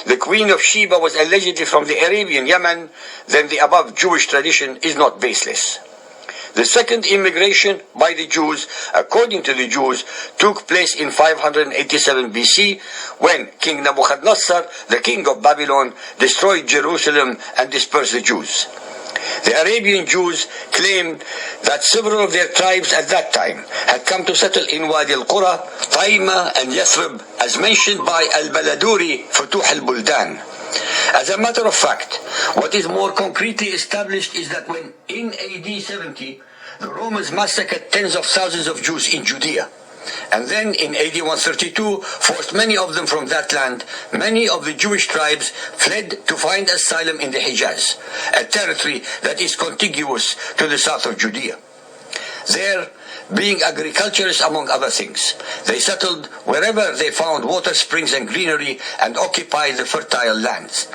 the Queen of Sheba was allegedly from the Arabian Yemen, then the above Jewish tradition is not baseless. The second immigration by the Jews, according to the Jews, took place in 587 BC when King Nebuchadnezzar, the king of Babylon, destroyed Jerusalem and dispersed the Jews. The Arabian Jews claimed that several of their tribes at that time had come to settle in Wadi al-Qura, Taima, and Yathrib, as mentioned by al-Baladuri, Futuh al-Buldan. As a matter of fact, what is more concretely established is that when in AD 70, the Romans massacred tens of thousands of Jews in Judea, and then in AD 132 forced many of them from that land, many of the Jewish tribes fled to find asylum in the Hijaz, a territory that is contiguous to the south of Judea. There, being agriculturists among other things, they settled wherever they found water springs and greenery and occupied the fertile lands.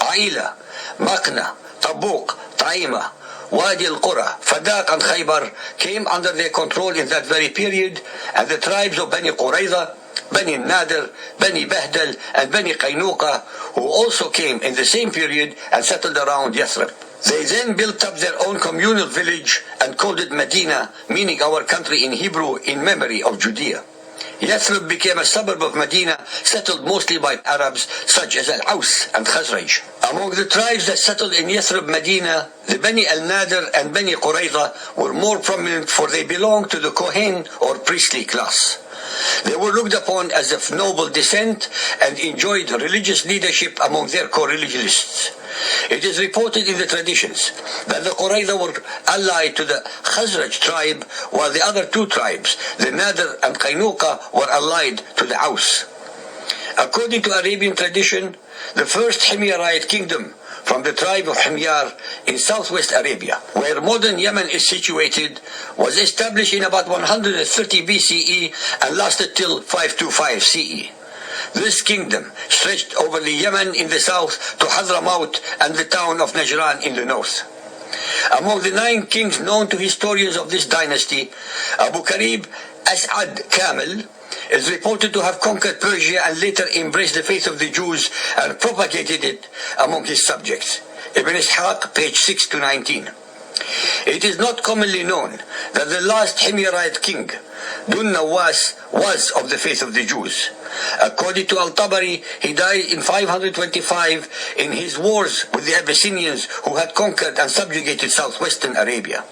Aila, Makna, Tabuk, Taima, Wadi al-Qura, Fadak and Khaybar came under their control in that very period, and the tribes of Bani Qurayza, Bani Nadir, Bani Bahdal, and Bani Qaynuqa, who also came in the same period and settled around Yathrib. They then built up their own communal village and called it Medina, meaning our country in Hebrew, in memory of Judea. Yathrib became a suburb of Medina, settled mostly by Arabs such as Al-Aus and Khazraj. Among the tribes that settled in Yathrib, Medina, the Bani al-Nadir and Bani Qurayza were more prominent, for they belonged to the Kohen or priestly class. They were looked upon as of noble descent and enjoyed religious leadership among their co-religionists. It is reported in the traditions that the Qurayza were allied to the Khazraj tribe, while the other two tribes, the Nadir and Qaynuqa, were allied to the Aus. According to Arabian tradition, the first Himyarite kingdom from the tribe of Himyar in southwest Arabia, where modern Yemen is situated, was established in about 130 BCE and lasted till 525 CE. This kingdom stretched over the Yemen in the south to Hadramaut and the town of Najran in the north. Among the 9 kings known to historians of this dynasty, Abu Karib As'ad Kamil is reported to have conquered Persia and later embraced the faith of the Jews and propagated it among his subjects. Ibn Ishaq, page 6 to 19. It is not commonly known that the last Himyarite king, Dun Nawas, was of the faith of the Jews. According to Al-Tabari, he died in 525 in his wars with the Abyssinians who had conquered and subjugated southwestern Arabia.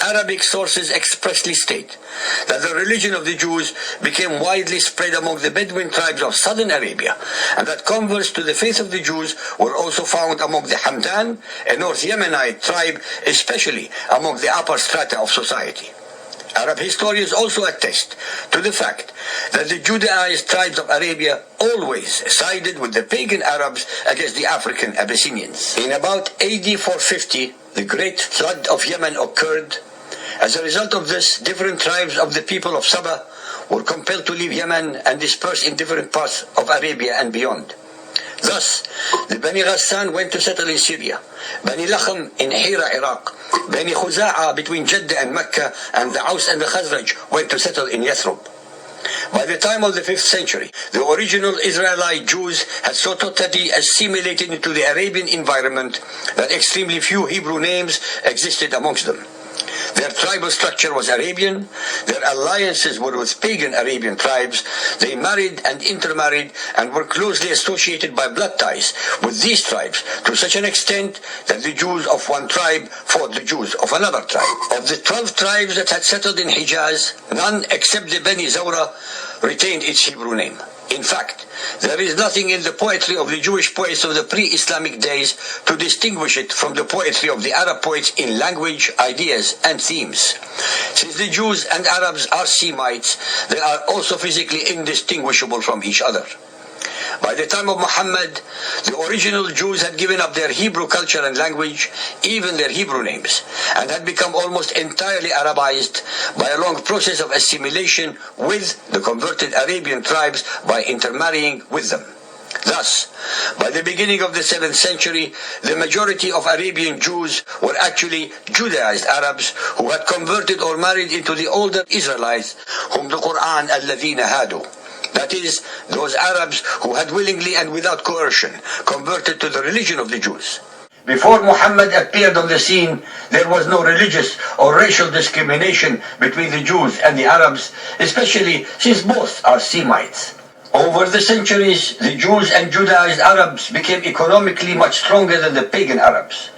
Arabic sources expressly state that the religion of the Jews became widely spread among the Bedouin tribes of southern Arabia, and that converts to the faith of the Jews were also found among the Hamdan, a North Yemenite tribe, especially among the upper strata of society. Arab historians also attest to the fact that the Judaized tribes of Arabia always sided with the pagan Arabs against the African Abyssinians. In about AD 450, the Great Flood of Yemen occurred. As a result of this, different tribes of the people of Saba were compelled to leave Yemen and disperse in different parts of Arabia and beyond. Thus, the Bani Ghassan went to settle in Syria, Bani Lakhm in Hira, Iraq, Bani Khuza'a between Jeddah and Mecca, and the Aus and the Khazraj went to settle in Yathrib. By the time of the 5th century, the original Israelite Jews had so totally assimilated into the Arabian environment that extremely few Hebrew names existed amongst them. Their tribal structure was Arabian, their alliances were with pagan Arabian tribes, they married and intermarried and were closely associated by blood ties with these tribes to such an extent that the Jews of one tribe fought the Jews of another tribe. Of the 12 tribes that had settled in Hijaz, none except the Bani Zawra retained its Hebrew name. In fact, there is nothing in the poetry of the Jewish poets of the pre-Islamic days to distinguish it from the poetry of the Arab poets in language, ideas, and themes. Since the Jews and Arabs are Semites, they are also physically indistinguishable from each other. By the time of Muhammad, the original Jews had given up their Hebrew culture and language, even their Hebrew names, and had become almost entirely Arabized by a long process of assimilation with the converted Arabian tribes by intermarrying with them. Thus, by the beginning of the 7th century, the majority of Arabian Jews were actually Judaized Arabs who had converted or married into the older Israelites, whom the Quran, الَّذِينَ هَادُوا, That is, those Arabs who had willingly and without coercion converted to the religion of the Jews. Before Muhammad appeared on the scene, there was no religious or racial discrimination between the Jews and the Arabs, especially since both are Semites. Over the centuries, the Jews and Judaized Arabs became economically much stronger than the pagan Arabs.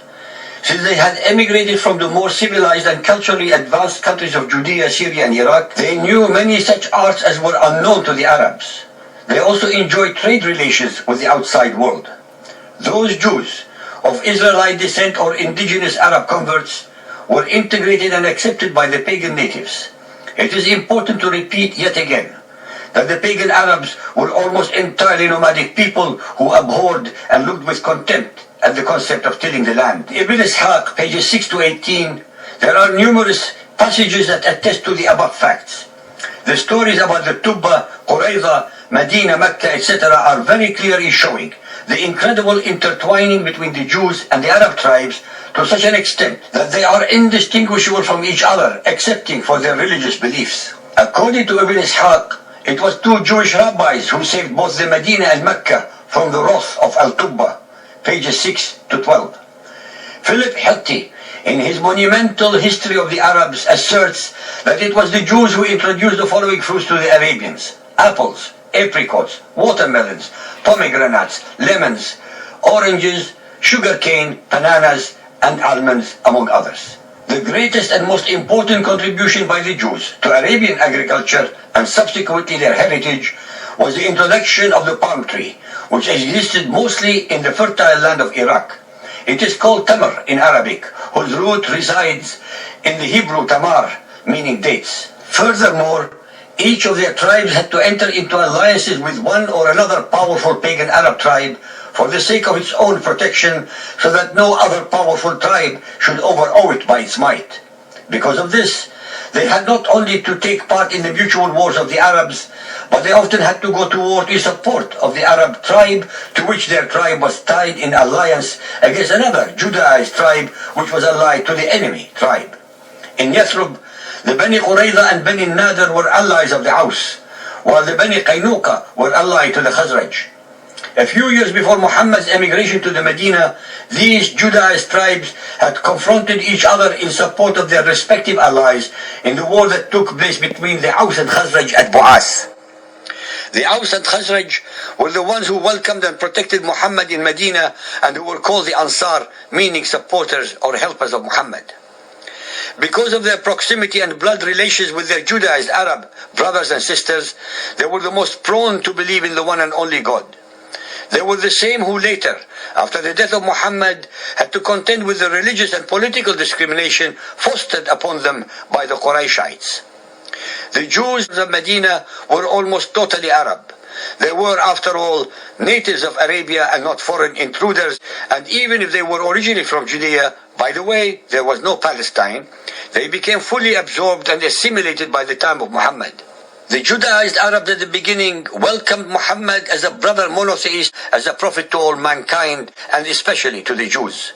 Since they had emigrated from the more civilized and culturally advanced countries of Judea, Syria, and Iraq, they knew many such arts as were unknown to the Arabs. They also enjoyed trade relations with the outside world. Those Jews of Israelite descent or indigenous Arab converts were integrated and accepted by the pagan natives. It is important to repeat yet again that the pagan Arabs were almost entirely nomadic people who abhorred and looked with contempt at the concept of tilling the land. Ibn Ishaq, pages 6 to 18, there are numerous passages that attest to the above facts. The stories about the Tubba, Qurayza, Medina, Mecca, etc. are very clear in showing the incredible intertwining between the Jews and the Arab tribes to such an extent that they are indistinguishable from each other, excepting for their religious beliefs. According to Ibn Ishaq, it was two Jewish rabbis who saved both the Medina and Mecca from the wrath of Al-Tubba, pages 6 to 12. Philip Hitti, in his monumental History of the Arabs, asserts that it was the Jews who introduced the following fruits to the Arabians: apples, apricots, watermelons, pomegranates, lemons, oranges, sugarcane, bananas, and almonds, among others. The greatest and most important contribution by the Jews to Arabian agriculture and subsequently their heritage was the introduction of the palm tree, which existed mostly in the fertile land of Iraq. It is called tamar in Arabic, whose root resides in the Hebrew tamar, meaning dates. Furthermore, each of their tribes had to enter into alliances with one or another powerful pagan Arab tribe for the sake of its own protection, so that no other powerful tribe should overawe it by its might. Because of this, they had not only to take part in the mutual wars of the Arabs, but they often had to go to war in support of the Arab tribe to which their tribe was tied in alliance against another Judaized tribe which was allied to the enemy tribe. In Yathrib, the Bani Qurayza and Bani Nadir were allies of the Aus, while the Bani Qaynuqa were allied to the Khazraj. A few years before Muhammad's emigration to the Medina, these Judaized tribes had confronted each other in support of their respective allies in the war that took place between the Aus and Khazraj at Bu'as. The Aus and Khazraj were the ones who welcomed and protected Muhammad in Medina and who were called the Ansar, meaning supporters or helpers of Muhammad. Because of their proximity and blood relations with their Judaized Arab brothers and sisters, they were the most prone to believe in the one and only God. They were the same who later, after the death of Muhammad, had to contend with the religious and political discrimination fostered upon them by the Qurayshites. The Jews of Medina were almost totally Arab. They were, after all, natives of Arabia and not foreign intruders, and even if they were originally from Judea, by the way, there was no Palestine, they became fully absorbed and assimilated by the time of Muhammad. The Judaized Arabs at the beginning welcomed Muhammad as a brother monotheist, as a prophet to all mankind, and especially to the Jews.